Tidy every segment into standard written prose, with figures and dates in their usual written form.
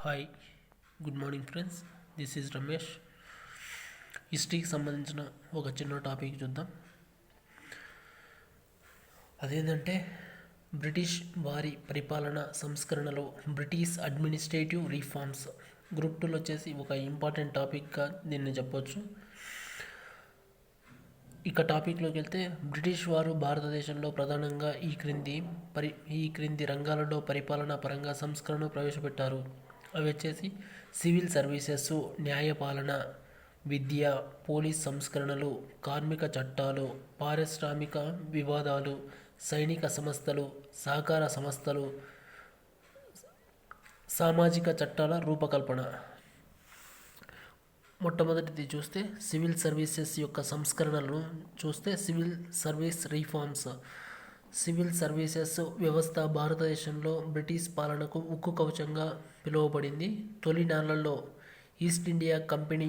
Hi, good morning friends. This is Ramesh. హిస్టరీకి సంబంధించిన ఒక చిన్న టాపిక్ చూద్దాం. అదేంటంటే బ్రిటిష్ వారి పరిపాలన సంస్కరణలో బ్రిటిష్ అడ్మినిస్ట్రేటివ్ రిఫార్మ్స్. గ్రూప్ 2లో వచ్చేసి ఒక ఇంపార్టెంట్ టాపిక్గా దీన్ని చెప్పొచ్చు. ఇక టాపిక్లోకి వెళ్తే, బ్రిటిష్ వారు భారతదేశంలో ప్రధానంగా ఈ క్రింది రంగాలలో పరిపాలనా పరంగా సంస్కరణలు ప్రవేశపెట్టారు. అవి వచ్చేసి సివిల్ సర్వీసెస్, న్యాయపాలన, విద్య, పోలీస్ సంస్కరణలు, కార్మిక చట్టాలు, పారిశ్రామిక వివాదాలు, సైనిక సంస్థలు, సహకార సంస్థలు, సామాజిక చట్టాల రూపకల్పన. మొట్టమొదటిది చూస్తే సివిల్ సర్వీసెస్ యొక్క సంస్కరణలను చూస్తే civil service reforms. Civil services వ్యవస్థ భారతదేశంలో బ్రిటిష్ పాలనకు ఉక్కు కవచంగా పిలువబడింది. తొలినాళ్లలో ఈస్ట్ ఇండియా కంపెనీ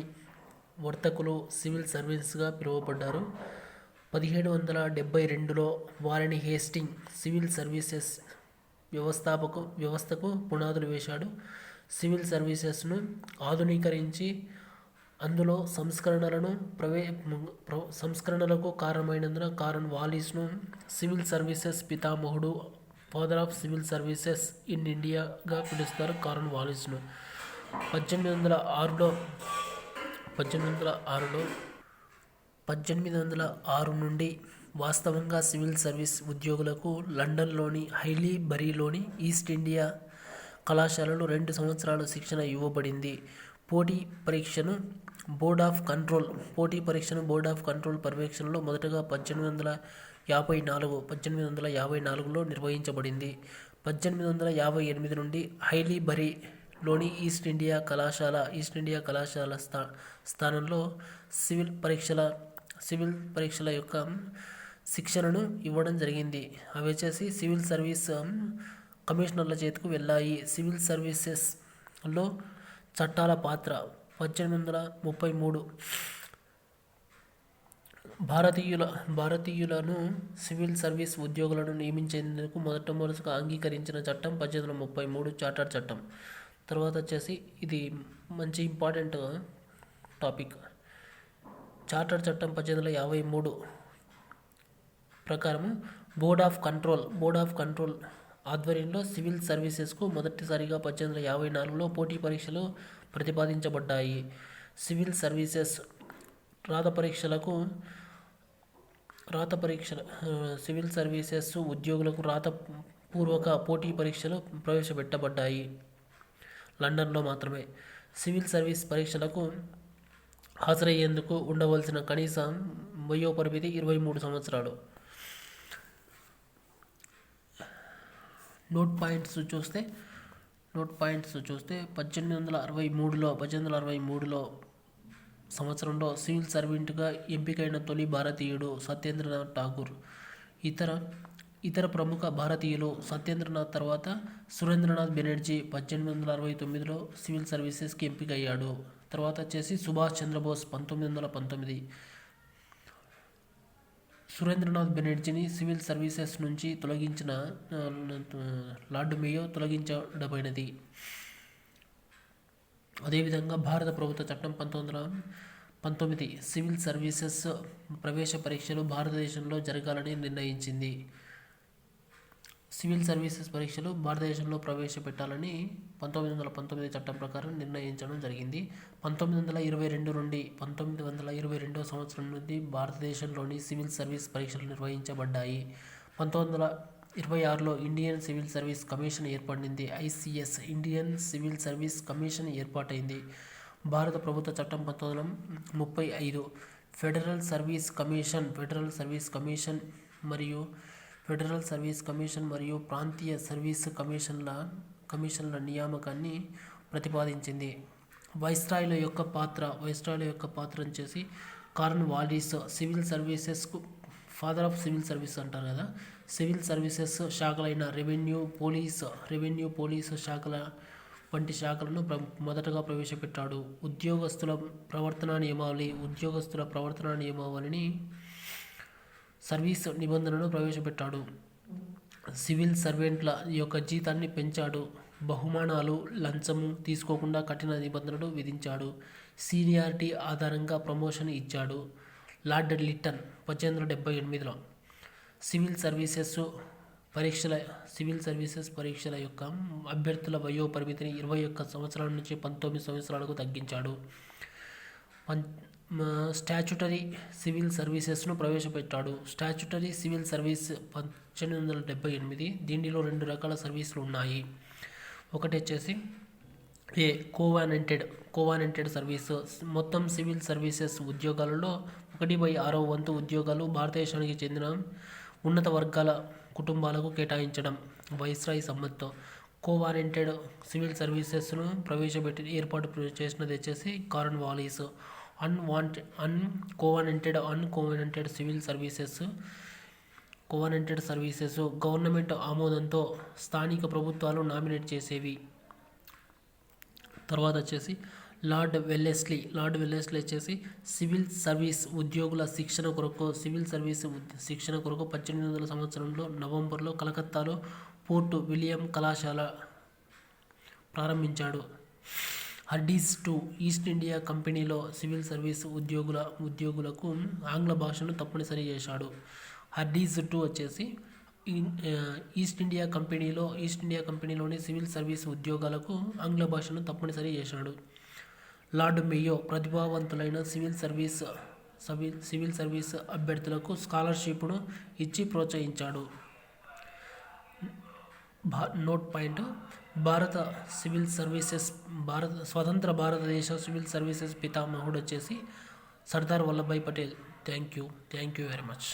వర్తకులు సివిల్ సర్వీస్గా పిలువబడ్డారు. 1772లో వారెన్ హేస్టింగ్ సివిల్ సర్వీసెస్ వ్యవస్థకు పునాదులు వేశాడు. సివిల్ సర్వీసెస్ను ఆధునీకరించి అందులో సంస్కరణలకు కారణమైనందున కారన్ వాలిస్ను సివిల్ సర్వీసెస్ పితామహుడు, father of civil services in ఇండియాగా పిలుస్తారు. కారన్ వాలిస్ను 1806 నుండి వాస్తవంగా సివిల్ సర్వీస్ ఉద్యోగులకు లండన్లోని హైలీ బరీలోని ఈస్ట్ ఇండియా కళాశాలలో 2 సంవత్సరాల శిక్షణ ఇవ్వబడింది. పోటీ పరీక్షను బోర్డ్ ఆఫ్ కంట్రోల్ పర్యవేక్షణలో మొదటగా 1854లో నిర్వహించబడింది. 1858 నుండి హైలీ బరీలోని ఈస్ట్ ఇండియా కళాశాల స్థానంలో సివిల్ పరీక్షల యొక్క శిక్షణను ఇవ్వడం జరిగింది. అవి వచ్చేసి సివిల్ సర్వీస్ కమిషనర్ల చేతికి వెళ్ళాయి. సివిల్ సర్వీసెస్లో చట్టాల పాత్ర. 1833 భారతీయులను సివిల్ సర్వీస్ ఉద్యోగులను నియమించేందుకు మొదటగా అంగీకరించిన చట్టం 1833 చార్టర్ చట్టం. తర్వాత వచ్చేసి ఇది మంచి ఇంపార్టెంట్ టాపిక్. చార్టర్ చట్టం 1853 ప్రకారం బోర్డ్ ఆఫ్ కంట్రోల్ ఆధ్వర్యంలో సివిల్ సర్వీసెస్కు మొదటిసారిగా 1854లో పోటీ పరీక్షలు ప్రతిపాదించబడ్డాయి. సివిల్ సర్వీసెస్ సివిల్ సర్వీసెస్ ఉద్యోగులకు రాతపూర్వక పోటీ పరీక్షలు ప్రవేశపెట్టబడ్డాయి. లండన్లో మాత్రమే. సివిల్ సర్వీస్ పరీక్షలకు హాజరయ్యేందుకు ఉండవలసిన కనీస వయోపరిమితి 23 సంవత్సరాలు. నోట్ పాయింట్స్ చూస్తే 1863లో సంవత్సరంలో సివిల్ సర్వెంట్గా ఎంపికైన తొలి భారతీయుడు సత్యేంద్రనాథ్ ఠాగూర్. ఇతర ప్రముఖ భారతీయులు సత్యేంద్రనాథ్ తర్వాత సురేంద్రనాథ్ బెనర్జీ 1869లో సివిల్ సర్వీసెస్కి ఎంపికయ్యాడు. తర్వాత వచ్చేసి సుభాష్ చంద్రబోస్ 1919. సురేంద్రనాథ్ బెనర్జీని సివిల్ సర్వీసెస్ నుంచి తొలగించిన లార్డ్ మేయో తొలగించడమైనది. అదేవిధంగా భారత ప్రభుత్వ చట్టం 1919 సివిల్ సర్వీసెస్ ప్రవేశ పరీక్షలు భారతదేశంలో జరగాలని నిర్ణయించింది. సివిల్ సర్వీసెస్ పరీక్షలు భారతదేశంలో ప్రవేశపెట్టాలని 1919 చట్టం ప్రకారం నిర్ణయించడం జరిగింది. 1922 సంవత్సరం నుండి భారతదేశంలోని సివిల్ సర్వీస్ పరీక్షలు నిర్వహించబడ్డాయి. 1926లో ఇండియన్ సివిల్ సర్వీస్ కమిషన్ ఏర్పడింది. ICS Indian civil service commission ఏర్పాటైంది. భారత ప్రభుత్వ చట్టం 1935 ఫెడరల్ సర్వీస్ కమిషన్ మరియు ప్రాంతీయ సర్వీస్ కమిషన్ల నియామకాన్ని ప్రతిపాదించింది. వైస్రాయ్ల యొక్క పాత్ర వచ్చేసి కారన్ వాలిస్ సివిల్ సర్వీసెస్కు ఫాదర్ ఆఫ్ సివిల్ సర్వీస్ అంటారు కదా. సివిల్ సర్వీసెస్ శాఖలైన రెవెన్యూ, పోలీసు శాఖల వంటి శాఖలను మొదటగా ప్రవేశపెట్టాడు. ఉద్యోగస్తుల ప్రవర్తనా నియమావళిని సర్వీస్ నిబంధనను ప్రవేశపెట్టాడు. సివిల్ సర్వెంట్ల యొక్క జీతాన్ని పెంచాడు. బహుమానాలు, లంచము తీసుకోకుండా కఠిన నిబంధనలు విధించాడు. సీనియారిటీ ఆధారంగా ప్రమోషన్ ఇచ్చాడు. లార్డ్ లిట్టన్ 1878లో సివిల్ సర్వీసెస్ పరీక్షల యొక్క అభ్యర్థుల వయో పరిమితిని 21 సంవత్సరాల నుంచి 19 సంవత్సరాలకు తగ్గించాడు. స్టాచ్యుటరీ సివిల్ సర్వీసెస్ను ప్రవేశపెట్టాడు. Statutory civil service 1878. దీనిలో 2 రకాల సర్వీసులు ఉన్నాయి. ఒకటి వచ్చేసి కోవానంటెడ్ సర్వీస్. మొత్తం సివిల్ సర్వీసెస్ ఉద్యోగాలలో 1/6 వంతు ఉద్యోగాలు భారతదేశానికి చెందిన ఉన్నత వర్గాల కుటుంబాలకు కేటాయించడం వైస్రాయ్ సమ్మతితో. కోవానంటెడ్ సివిల్ సర్వీసెస్ను ఏర్పాటు చేసినది వచ్చేసి కార్న్వాలిస్. అన్కోవానంటెడ్ సివిల్ సర్వీసెస్ గవర్నమెంట్ ఆమోదంతో స్థానిక ప్రభుత్వాలు నామినేట్ చేసేవి. తర్వాత వచ్చేసి లార్డ్ వెల్లెస్లీ వచ్చేసి సివిల్ సర్వీస్ ఉద్యోగుల శిక్షణ కొరకు 1800 సంవత్సరంలో నవంబర్లో కలకత్తాలో పోర్ట్ విలియం కళాశాల ప్రారంభించాడు. హర్డీస్ 2 ఈస్ట్ ఇండియా కంపెనీలో సివిల్ సర్వీస్ ఉద్యోగులకు ఆంగ్ల భాషను తప్పనిసరి చేశాడు. హర్డీస్ 2 వచ్చేసి ఈస్ట్ ఇండియా కంపెనీలోని సివిల్ సర్వీస్ ఉద్యోగాలకు ఆంగ్ల భాషను తప్పనిసరి చేశాడు. లార్డ్ మేయో ప్రతిభావంతులైన సివిల్ సర్వీస్ అభ్యర్థులకు స్కాలర్షిప్ను ఇచ్చి ప్రోత్సహించాడు. నోట్ పాయింట్: స్వతంత్ర భారతదేశ సివిల్ సర్వీసెస్ పితామహుడు వచ్చేసి Sardar Vallabhbhai Patel. Thank you very much.